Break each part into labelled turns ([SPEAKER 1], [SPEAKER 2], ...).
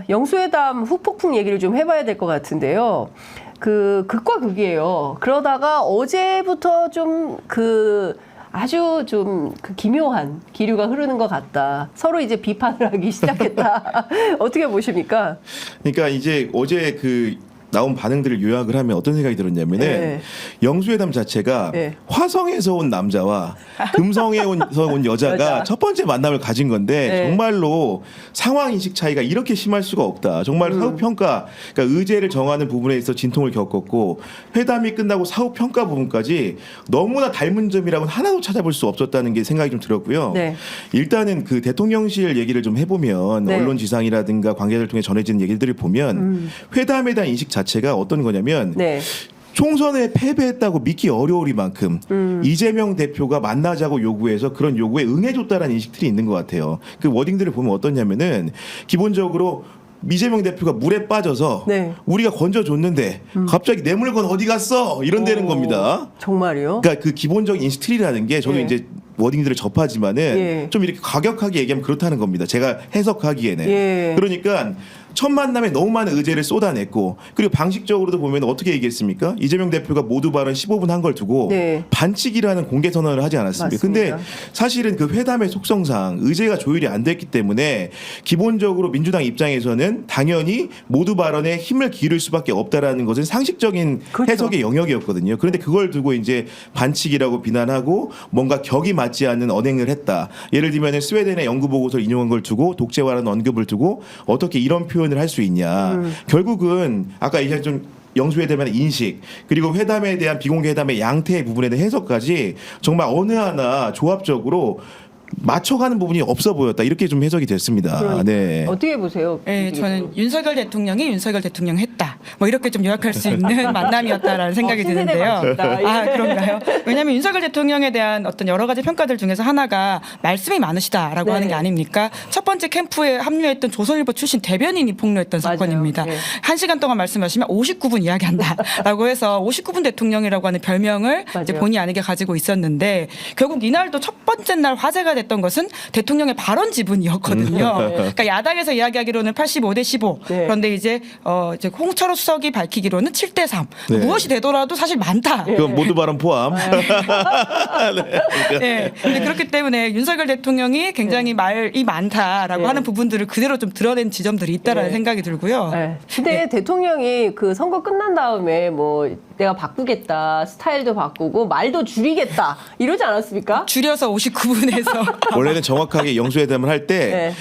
[SPEAKER 1] 영수회담 후폭풍 얘기를 좀 해봐야 될 것 같은데요. 극과 극이에요. 그러다가 어제부터 아주 좀 기묘한 기류가 흐르는 것 같다. 서로 이제 비판을 하기 시작했다. 어떻게 보십니까?
[SPEAKER 2] 그러니까 이제 어제 나온 반응들을 요약을 하면 어떤 생각이 들었냐면은
[SPEAKER 1] 네.
[SPEAKER 2] 영수회담 자체가
[SPEAKER 1] 네.
[SPEAKER 2] 화성에서 온 남자와 금성에서 온 여자가 첫 번째 만남을 가진 건데
[SPEAKER 1] 네.
[SPEAKER 2] 정말로 상황 인식 차이가 이렇게 심할 수가 없다. 정말 사후평가, 그러니까 의제를 정하는 부분에 있어 진통을 겪었고 회담이 끝나고 사후평가 부분까지 너무나 닮은 점이라고는 하나도 찾아볼 수 없었다는 게 생각이 좀 들었고요.
[SPEAKER 1] 네.
[SPEAKER 2] 일단은 대통령실 얘기를 좀 해보면
[SPEAKER 1] 네.
[SPEAKER 2] 언론 지상이라든가 관계자를 통해 전해지는 얘기들을 보면 회담에 대한 인식 자체가 어떤 거냐면
[SPEAKER 1] 네.
[SPEAKER 2] 총선에 패배했다고 믿기 어려우리만큼 이재명 대표가 만나자고 요구해서 그런 요구에 응해줬다라는 인식들이 있는 것 같아요. 그 워딩들을 보면 어떠냐면은 기본적으로 이재명 대표가 물에 빠져서
[SPEAKER 1] 네.
[SPEAKER 2] 우리가 건져줬는데 갑자기 내 물건 어디 갔어? 이런 데는 겁니다.
[SPEAKER 1] 정말요?
[SPEAKER 2] 그러니까 그 기본적인 인식틀이라는 게 저도
[SPEAKER 1] 예.
[SPEAKER 2] 이제 워딩들을 접하지만은
[SPEAKER 1] 예.
[SPEAKER 2] 좀 이렇게 과격하게 얘기하면 그렇다는 겁니다. 제가 해석하기에는.
[SPEAKER 1] 예.
[SPEAKER 2] 그러니까 첫 만남에 너무 많은 의제를 쏟아냈고 그리고 방식적으로도 보면 어떻게 얘기했습니까? 이재명 대표가 모두 발언 15분 한 걸 두고
[SPEAKER 1] 네.
[SPEAKER 2] 반칙이라는 공개 선언을 하지 않았습니까? 근데
[SPEAKER 1] 맞습니다.
[SPEAKER 2] 사실은 그 회담의 속성상 의제가 조율이 안 됐기 때문에 기본적으로 민주당 입장에서는 당연히 모두 발언에 힘을 기울일 수밖에 없다라는 것은 상식적인
[SPEAKER 1] 그렇죠.
[SPEAKER 2] 해석의 영역이었거든요. 그런데 그걸 두고 이제 반칙이라고 비난하고 뭔가 격이 맞지 않는 언행을 했다. 예를 들면 스웨덴의 연구 보고서를 인용한 걸 두고 독재화라는 언급을 두고 어떻게 이런 표현을 할 수 있냐. 결국은 아까 이제 좀 영수회담의 인식 그리고 회담에 대한 비공개 회담의 양태의 부분에 대한 해석까지 정말 어느 하나 조합적으로 맞춰가는 부분이 없어 보였다. 이렇게 좀 해석이 됐습니다.
[SPEAKER 1] 그러니까.
[SPEAKER 2] 네.
[SPEAKER 1] 어떻게 보세요?
[SPEAKER 3] 네, 저는 윤석열 대통령이 윤석열 대통령 했다. 뭐 이렇게 좀 요약할 수 있는 만남이었다라는 생각이
[SPEAKER 1] 신세대
[SPEAKER 3] 드는데요.
[SPEAKER 1] 맛있다. 예.
[SPEAKER 3] 아, 그런가요? 왜냐하면 윤석열 대통령에 대한 어떤 여러 가지 평가들 중에서 하나가 말씀이 많으시다라고
[SPEAKER 1] 네.
[SPEAKER 3] 하는 게 아닙니까? 첫 번째 캠프에 합류했던 조선일보 출신 대변인이 폭로했던
[SPEAKER 1] 맞아요.
[SPEAKER 3] 사건입니다.
[SPEAKER 1] 네.
[SPEAKER 3] 1시간 동안 말씀하시면 59분 이야기한다라고 해서 59분 대통령이라고 하는 별명을 이제
[SPEAKER 1] 맞아요.
[SPEAKER 3] 본의 아니게 가지고 있었는데 결국 이날도 첫 번째 날 화제가 됐던 것은 대통령의 발언 지분이었거든요. 그러니까 야당에서 이야기하기로는 85대 15.
[SPEAKER 1] 네.
[SPEAKER 3] 그런데 이제 홍철호 수석이 밝히기로는 7대 3.
[SPEAKER 2] 네.
[SPEAKER 3] 무엇이 되더라도 사실 많다.
[SPEAKER 2] 그건 모두 발언 포함.
[SPEAKER 3] 네. 근데 그렇기 때문에 윤석열 대통령이 굉장히 말이 많다라고
[SPEAKER 1] 네.
[SPEAKER 3] 하는 부분들을 그대로 좀 드러낸 지점들이 있다라는
[SPEAKER 1] 네.
[SPEAKER 3] 생각이 들고요.
[SPEAKER 1] 네. 근데 대통령이 선거 끝난 다음에 내가 바꾸겠다, 스타일도 바꾸고 말도 줄이겠다 이러지 않았습니까?
[SPEAKER 3] 줄여서 59분에서
[SPEAKER 2] 원래는 정확하게 영수회담을 할 때
[SPEAKER 1] 네.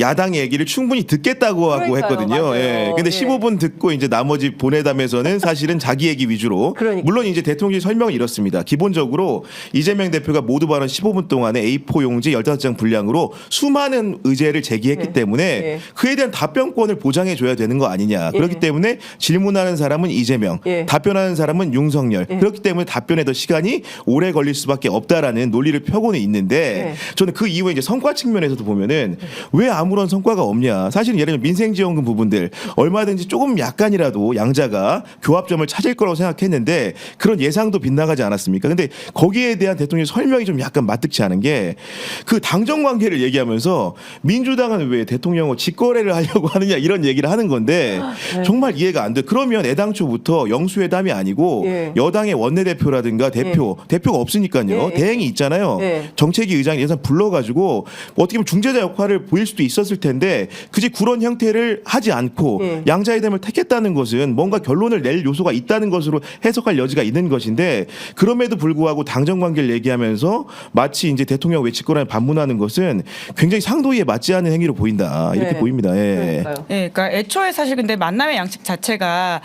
[SPEAKER 2] 야당 얘기를 충분히 듣겠다고 하고
[SPEAKER 1] 그러니까요.
[SPEAKER 2] 했거든요.
[SPEAKER 1] 맞아요.
[SPEAKER 2] 예. 근데
[SPEAKER 1] 예.
[SPEAKER 2] 15분 듣고 이제 나머지 본회담에서는 사실은 자기 얘기 위주로.
[SPEAKER 1] 그러니까.
[SPEAKER 2] 물론 이제 대통령이 설명을 이렇습니다. 기본적으로 이재명 대표가 모두 발언 15분 동안에 A4 용지 15장 분량으로 수많은 의제를 제기했기
[SPEAKER 1] 예.
[SPEAKER 2] 때문에
[SPEAKER 1] 예.
[SPEAKER 2] 그에 대한 답변권을 보장해 줘야 되는 거 아니냐. 그렇기 때문에 질문하는 사람은 이재명,
[SPEAKER 1] 예.
[SPEAKER 2] 답변하는 사람은 윤석열.
[SPEAKER 1] 예.
[SPEAKER 2] 그렇기 때문에 답변에 더 시간이 오래 걸릴 수밖에 없다라는 논리를 펴고는 있는데
[SPEAKER 1] 예.
[SPEAKER 2] 저는 그 이후에 이제 성과 측면에서도 보면은 왜 아무런 성과가 없냐. 사실은 예를 들면 민생지원금 부분들 얼마든지 조금 약간이라도 양자가 교합점을 찾을 거라고 생각했는데 그런 예상도 빗나가지 않았습니까? 근데 거기에 대한 대통령의 설명이 좀 약간 마뜩치 않은 게 그 당정 관계를 얘기하면서 민주당은 왜 대통령을 직거래를 하려고 하느냐 이런 얘기를 하는 건데 정말 이해가 안 돼. 그러면 애당초부터 영수회담이 아니고
[SPEAKER 1] 예.
[SPEAKER 2] 여당의 원내대표라든가 대표가 없으니까요.
[SPEAKER 1] 예.
[SPEAKER 2] 대행이 있잖아요.
[SPEAKER 1] 예.
[SPEAKER 2] 정책위 의장 예산 불러가지고 어떻게 보면 중재자 역할을 보일 수도 있었을 텐데 굳이 그런 형태를 하지 않고
[SPEAKER 1] 예.
[SPEAKER 2] 양자회담을 택했다는 것은 뭔가 결론을 낼 요소가 있다는 것으로 해석할 여지가 있는 것인데 그럼에도 불구하고 당정 관계를 얘기하면서 마치 이제 대통령 외치거라는 반문하는 것은 굉장히 상도이에 맞지 않는 행위로 보인다 이렇게
[SPEAKER 1] 네.
[SPEAKER 2] 보입니다. 예.
[SPEAKER 1] 그러니까요.
[SPEAKER 3] 예, 그러니까 애초에 사실 근데 만남의 양식 자체가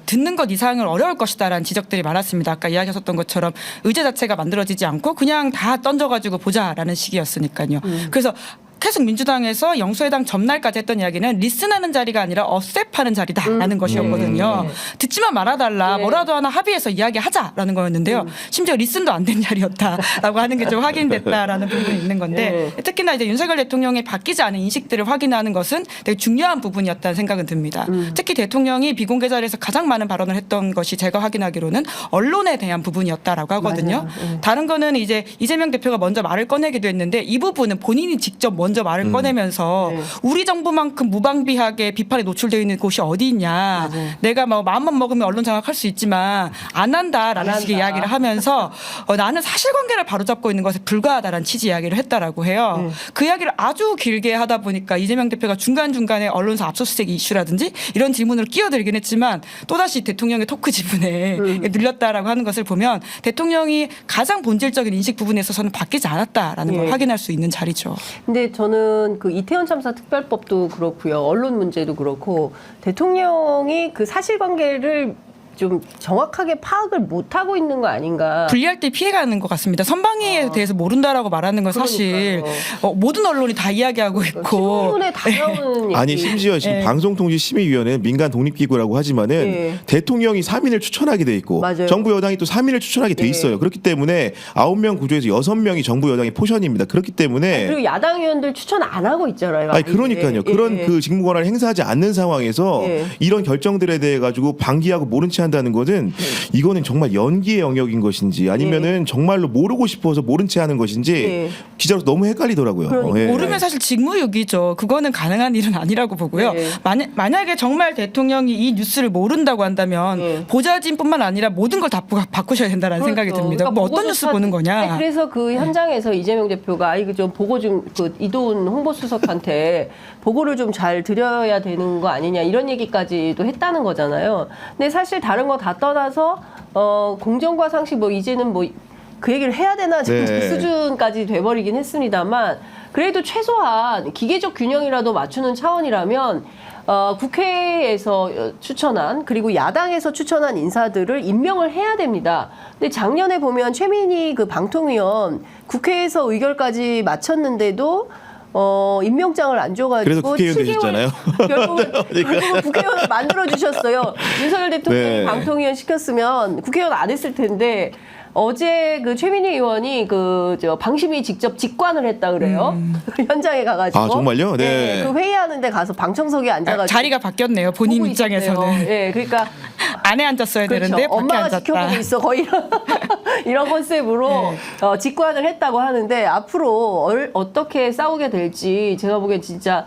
[SPEAKER 3] 듣는 것 이상을 어려울 것이다라는 지적들이 많았습니다. 아까 이야기하셨던 것처럼 의제 자체가 만들어지지 않고 그냥 다 던져가지고 보자라는 식이었으니까요. 그래서 계속 민주당에서 영수회담 전날까지 했던 이야기는 리슨하는 자리가 아니라 어셉하는 자리다라는 것이었거든요. 듣지만 말아달라.
[SPEAKER 1] 네.
[SPEAKER 3] 뭐라도 하나 합의해서 이야기하자라는 거였는데요. 심지어 리슨도 안 된 자리였다라고 하는 게 좀 확인됐다라는 부분이 있는 건데 특히나 이제 윤석열 대통령이 바뀌지 않은 인식들을 확인하는 것은 되게 중요한 부분이었다는 생각은 듭니다. 특히 대통령이 비공개 자리에서 가장 많은 발언을 했던 것이 제가 확인하기로는 언론에 대한 부분이었다라고 하거든요.
[SPEAKER 1] 맞아요.
[SPEAKER 3] 다른 거는 이제 이재명 대표가 먼저 말을 꺼내기도 했는데 이 부분은 본인이 직접 먼저 먼저 말을 꺼내면서
[SPEAKER 1] 네.
[SPEAKER 3] 우리 정부만큼 무방비하게 비판에 노출되어 있는 곳이 어디 있냐. 내가 뭐 마음만 먹으면 언론 장악할 수 있지만 안 한다라는
[SPEAKER 1] 안
[SPEAKER 3] 식의
[SPEAKER 1] 한다.
[SPEAKER 3] 이야기를 하면서 나는 사실관계를 바로잡고 있는 것에 불과하다라는 취지 이야기를 했다라고 해요. 그 이야기를 아주 길게 하다 보니까 이재명 대표가 중간중간에 언론사 압수수색 이슈라든지 이런 질문을 끼어들긴 했지만 또다시 대통령의 토크 지분에 늘렸다라고 하는 것을 보면 대통령이 가장 본질적인 인식 부분에 있어서는 바뀌지 않았다라는 걸
[SPEAKER 1] 예.
[SPEAKER 3] 확인할 수 있는 자리죠.
[SPEAKER 1] 근데 저는 그 이태원 참사 특별법도 그렇고요. 언론 문제도 그렇고 대통령이 그 사실관계를 좀 정확하게 파악을 못하고 있는 거 아닌가.
[SPEAKER 3] 분리할 때 피해가는 것 같습니다. 선방위에 대해서 모른다라고 말하는 건 사실 모든 언론이 다 이야기하고 있고
[SPEAKER 1] 신문에 다 나오는
[SPEAKER 2] 아니
[SPEAKER 1] 얘기.
[SPEAKER 2] 심지어 지금
[SPEAKER 3] 네.
[SPEAKER 2] 방송통신심의위원회는 민간 독립기구라고 하지만은
[SPEAKER 1] 네.
[SPEAKER 2] 대통령이 3인을 추천하게 돼 있고
[SPEAKER 1] 맞아요.
[SPEAKER 2] 정부 여당이 또 3인을 추천하게 돼
[SPEAKER 1] 네.
[SPEAKER 2] 있어요. 그렇기 때문에 9명 구조에서 6명이 정부 여당의 포션입니다. 그렇기 때문에
[SPEAKER 1] 그리고 야당 의원들 추천 안 하고 있잖아요.
[SPEAKER 2] 아니 그러니까요.
[SPEAKER 1] 예.
[SPEAKER 2] 그런 그 직무 권한을 행사하지 않는 상황에서
[SPEAKER 1] 예.
[SPEAKER 2] 이런 결정들에 대해 가지고 방기하고 모른 체 한다는 것은 이거는 정말 연기의 영역인 것인지 아니면은 정말로 모르고 싶어서 모른 체 하는 것인지
[SPEAKER 1] 예.
[SPEAKER 2] 기자로서 너무 헷갈리더라고요.
[SPEAKER 1] 그러니까.
[SPEAKER 3] 모르면 사실 직무유기죠. 그거는 가능한 일은 아니라고 보고요.
[SPEAKER 1] 네.
[SPEAKER 3] 만약에 정말 대통령이 이 뉴스를 모른다고 한다면
[SPEAKER 1] 네.
[SPEAKER 3] 보좌진뿐만 아니라 모든 걸 다 바꾸셔야 된다는 생각이
[SPEAKER 1] 그렇죠.
[SPEAKER 3] 듭니다.
[SPEAKER 1] 그러니까
[SPEAKER 3] 뭐 어떤 뉴스 보는 거냐.
[SPEAKER 1] 아니, 그래서 그 현장에서 이재명 대표가 이거 좀 보고 좀 그 이도훈 홍보수석한테 보고를 좀 잘 드려야 되는 거 아니냐 이런 얘기까지도 했다는 거잖아요. 근데 사실 다른 거 다 떠나서 공정과 상식 뭐 이제는 뭐 그 얘기를 해야 되나
[SPEAKER 2] 네.
[SPEAKER 1] 수준까지 돼버리긴 했습니다만 그래도 최소한 기계적 균형이라도 맞추는 차원이라면 국회에서 추천한 그리고 야당에서 추천한 인사들을 임명을 해야 됩니다. 근데 작년에 보면 최민희 그 방통위원 국회에서 의결까지 마쳤는데도 임명장을 안 줘가지고
[SPEAKER 2] 그래서 국회의원
[SPEAKER 1] 7개월
[SPEAKER 2] 되셨잖아요.
[SPEAKER 1] 결국은 국회의원을 만들어 주셨어요. 윤석열 대통령이
[SPEAKER 2] 네.
[SPEAKER 1] 방통위원 시켰으면 국회의원 안 했을 텐데 어제 그 최민희 의원이 저 방심위 직접 직관을 했다 그래요. 현장에 가가지고.
[SPEAKER 2] 아, 정말요? 네.
[SPEAKER 1] 그 회의하는데 가서 방청석에 앉아가지고
[SPEAKER 3] 자리가 바뀌었네요. 본인
[SPEAKER 1] 보고
[SPEAKER 3] 입장에서는.
[SPEAKER 1] 있었대요. 네, 그러니까
[SPEAKER 3] 안에 앉았어야
[SPEAKER 1] 그렇죠.
[SPEAKER 3] 되는데 밖에
[SPEAKER 1] 엄마가
[SPEAKER 3] 앉았다.
[SPEAKER 1] 지켜보고 있어 거의 이런 컨셉으로
[SPEAKER 3] 네.
[SPEAKER 1] 직관을 했다고 하는데 앞으로 어떻게 싸우게 될지 제가 보기엔 진짜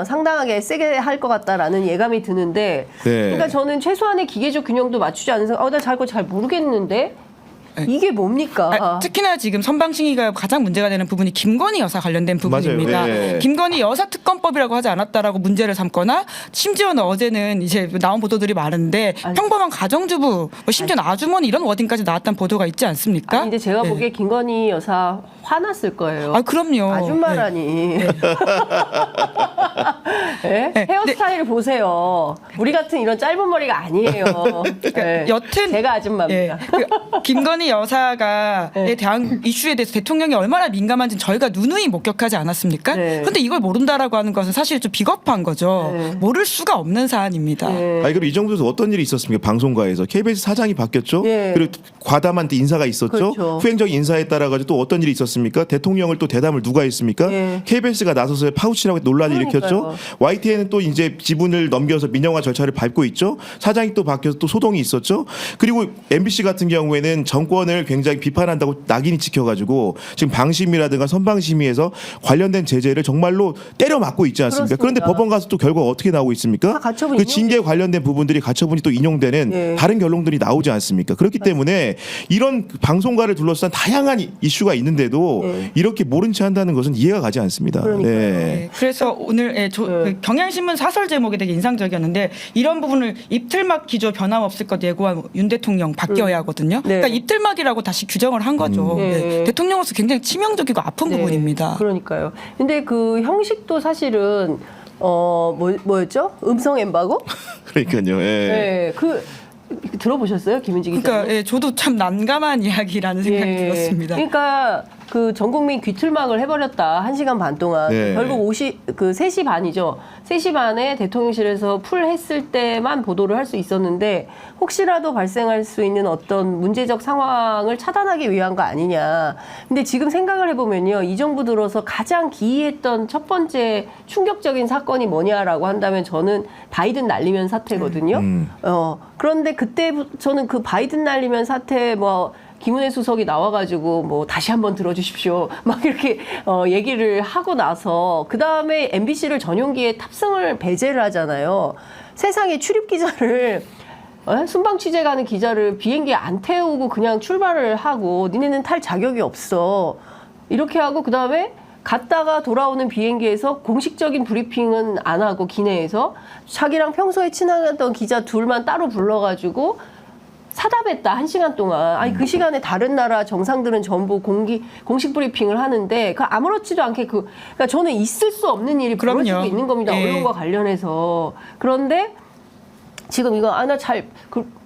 [SPEAKER 1] 상당하게 세게 할 것 같다라는 예감이 드는데
[SPEAKER 2] 네.
[SPEAKER 1] 그러니까 저는 최소한의 기계적 균형도 맞추지 않은 나 잘 모르겠는데 이게 뭡니까?
[SPEAKER 3] 특히나 지금 선방심의가 가장 문제가 되는 부분이 김건희 여사 관련된 부분입니다.
[SPEAKER 2] 맞아요. 네.
[SPEAKER 3] 김건희 여사 특검법이라고 하지 않았다라고 문제를 삼거나 심지어는 어제는 이제 나온 보도들이 많은데 평범한 가정주부, 뭐 심지어는 아주머니 이런 워딩까지 나왔다는 보도가 있지 않습니까?
[SPEAKER 1] 근데 제가
[SPEAKER 3] 네.
[SPEAKER 1] 보기에 김건희 여사 화났을 거예요.
[SPEAKER 3] 아 그럼요.
[SPEAKER 1] 아줌마라니. 네?
[SPEAKER 3] 네.
[SPEAKER 1] 헤어스타일 보세요. 우리 같은 이런 짧은 머리가 아니에요. 네.
[SPEAKER 3] 여튼
[SPEAKER 1] 제가 아줌마입니다.
[SPEAKER 3] 그 김건희 여사가
[SPEAKER 1] 네.
[SPEAKER 3] 대한 이슈에 대해서 대통령이 얼마나 민감한지는 저희가 누누이 목격하지 않았습니까?
[SPEAKER 1] 네.
[SPEAKER 3] 그런데 이걸 모른다라고 하는 것은 사실 좀 비겁한 거죠.
[SPEAKER 1] 네.
[SPEAKER 3] 모를 수가 없는 사안입니다.
[SPEAKER 1] 네.
[SPEAKER 2] 아니 그럼 이 정도에서 어떤 일이 있었습니까? 방송가에서 KBS 사장이 바뀌었죠.
[SPEAKER 1] 예.
[SPEAKER 2] 그리고 과담한 인사가 있었죠.
[SPEAKER 1] 그렇죠.
[SPEAKER 2] 후행적 인사에 따라 가지고 또 어떤 일이 있었습니까? 대통령을 또 대담을 누가 했습니까?
[SPEAKER 1] 예.
[SPEAKER 2] KBS가 나서서 파우치라고 논란을
[SPEAKER 1] 그러니까요.
[SPEAKER 2] 일으켰죠. YTN은 또 이제 지분을 넘겨서 민영화 절차를 밟고 있죠. 사장이 또 바뀌어서 또 소동이 있었죠. 그리고 MBC 같은 경우에는 정권을 굉장히 비판한다고 낙인이 찍혀가지고 지금 방심이라든가 선방심의에서 관련된 제재를 정말로 때려 맞고 있지 않습니까? 그런데
[SPEAKER 1] 그렇습니다.
[SPEAKER 2] 법원 가서 또 결과가 어떻게 나오고 있습니까?
[SPEAKER 1] 다 가처분
[SPEAKER 2] 그 징계 관련된 부분들이 가처분이 또 인용되는
[SPEAKER 1] 예.
[SPEAKER 2] 다른 결론들이 나오지 않습니까? 그렇기 때문에 이런 방송가를 둘러싼 다양한 이슈가 있는데도
[SPEAKER 1] 예.
[SPEAKER 2] 이렇게 모른 체 한다는 것은 이해가 가지 않습니다.
[SPEAKER 1] 그러니까요.
[SPEAKER 3] 네, 그래서 오늘 그 경향신문 사설 제목이 되게 인상적이었는데 이런 부분을 입틀막 기조 변함없을 것 예고한 윤 대통령 바뀌어야 하거든요.
[SPEAKER 1] 네.
[SPEAKER 3] 그러니까 입틀막이라고 다시 규정을 한 거죠.
[SPEAKER 1] 네.
[SPEAKER 3] 대통령으로서 굉장히 치명적이고 아픈
[SPEAKER 1] 네,
[SPEAKER 3] 부분입니다.
[SPEAKER 1] 그러니까요. 근데 그 형식도 사실은 뭐였죠? 음성 엠바고?
[SPEAKER 2] 그러니까요. 예.
[SPEAKER 1] 네, 들어보셨어요, 김은지 기자?
[SPEAKER 3] 그러니까 저도 참 난감한 이야기라는 생각이 들었습니다.
[SPEAKER 1] 그러니까 그 전 국민 귀틀막을 해버렸다. 1시간 반 동안.
[SPEAKER 2] 네.
[SPEAKER 1] 결국 3시 반이죠. 3시 반에 대통령실에서 풀했을 때만 보도를 할 수 있었는데 혹시라도 발생할 수 있는 어떤 문제적 상황을 차단하기 위한 거 아니냐. 근데 지금 생각을 해보면요. 이 정부 들어서 가장 기이했던 첫 번째 충격적인 사건이 뭐냐라고 한다면 저는 바이든 날리면 사태거든요. 그런데 그때 저는 그 바이든 날리면 사태 김은혜 수석이 나와가지고 뭐 다시 한번 들어주십시오. 막 이렇게 얘기를 하고 나서 그 다음에 MBC를 전용기에 탑승을 배제를 하잖아요. 세상에 출입 기자를 순방 취재 가는 기자를 비행기에 안 태우고 그냥 출발을 하고 니네는 탈 자격이 없어. 이렇게 하고 그 다음에 갔다가 돌아오는 비행기에서 공식적인 브리핑은 안 하고 기내에서 자기랑 평소에 친하던 기자 둘만 따로 불러가지고 사답했다 1시간 동안. 아니 그 시간에 다른 나라 정상들은 전부 공식 브리핑을 하는데 그 아무렇지도 않게 그러니까 저는 있을 수 없는 일이
[SPEAKER 3] 그럼요.
[SPEAKER 1] 벌어지고 있는 겁니다.
[SPEAKER 3] 예.
[SPEAKER 1] 언론과 관련해서. 그런데 지금 이거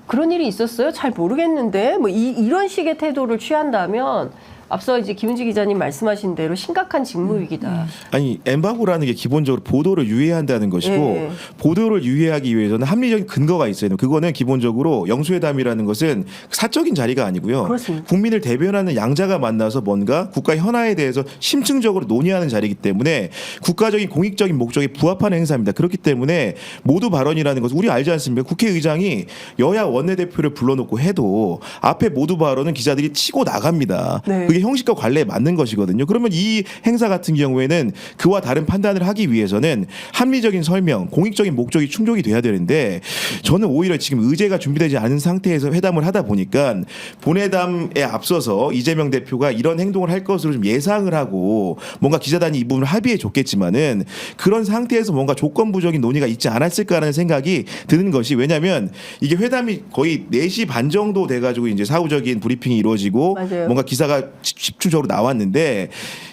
[SPEAKER 1] 그런 일이 있었어요? 잘 모르겠는데 뭐 이런 식의 태도를 취한다면 앞서 이제 김은지 기자님 말씀하신 대로 심각한 직무위기다.
[SPEAKER 2] 아니 엠바고라는 게 기본적으로 보도를 유예한다는 것이고
[SPEAKER 1] 예.
[SPEAKER 2] 보도를 유예하기 위해서는 합리적인 근거가 있어야 돼요. 그거는 기본적으로 영수회담이라는 것은 사적인 자리가 아니고요.
[SPEAKER 1] 그렇습니다.
[SPEAKER 2] 국민을 대변하는 양자가 만나서 뭔가 국가 현안에 대해서 심층적으로 논의하는 자리이기 때문에 국가적인 공익적인 목적에 부합하는 행사입니다. 그렇기 때문에 모두 발언이라는 것은 우리 알지 않습니까? 국회의장이 여야 원내대표를 불러놓고 해도 앞에 모두 발언은 기자들이 치고 나갑니다.
[SPEAKER 1] 네.
[SPEAKER 2] 그게 형식과 관례에 맞는 것이거든요. 그러면 이 행사 같은 경우에는 그와 다른 판단을 하기 위해서는 합리적인 설명, 공익적인 목적이 충족이 돼야 되는데 저는 오히려 지금 의제가 준비되지 않은 상태에서 회담을 하다 보니까 본회담에 앞서서 이재명 대표가 이런 행동을 할 것으로 좀 예상을 하고 뭔가 기자단이 이 부분을 합의해 줬겠지만은 그런 상태에서 뭔가 조건부적인 논의가 있지 않았을까라는 생각이 드는 것이 왜냐하면 이게 회담이 거의 4시 반 정도 돼가지고 이제 사후적인 브리핑이 이루어지고
[SPEAKER 1] 맞아요.
[SPEAKER 2] 뭔가 기사가 집중적으로 나왔는데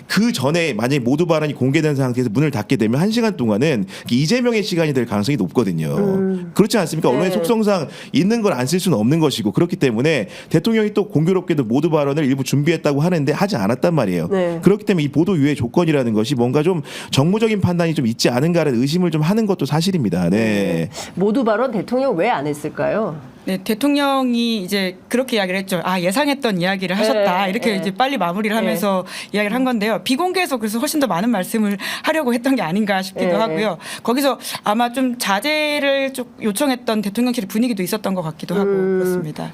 [SPEAKER 2] 그 전에 만약에 모두 발언이 공개된 상태에서 문을 닫게 되면 1시간 동안은 이재명의 시간이 될 가능성이 높거든요. 그렇지 않습니까? 언론의
[SPEAKER 1] 네.
[SPEAKER 2] 속성상 있는 걸 안 쓸 수는 없는 것이고 그렇기 때문에 대통령이 또 공교롭게도 모두 발언을 일부 준비했다고 하는데 하지 않았단 말이에요.
[SPEAKER 1] 네.
[SPEAKER 2] 그렇기 때문에 이 보도 유예 조건이라는 것이 뭔가 좀 정무적인 판단이 좀 있지 않은가라는 의심을 좀 하는 것도 사실입니다. 네.
[SPEAKER 1] 모두 발언 대통령 왜 안 했을까요?
[SPEAKER 3] 네, 대통령이 이제 그렇게 이야기를 했죠. 아, 예상했던 이야기를 하셨다.
[SPEAKER 1] 네,
[SPEAKER 3] 이렇게
[SPEAKER 1] 네.
[SPEAKER 3] 이제 빨리 마무리를 하면서 이야기를 한 건데요. 비공개에서 그래서 훨씬 더 많은 말씀을 하려고 했던 게 아닌가 싶기도
[SPEAKER 1] 네.
[SPEAKER 3] 하고요. 거기서 아마 좀 자제를 좀 요청했던 대통령실 분위기도 있었던 것 같기도 하고 그렇습니다.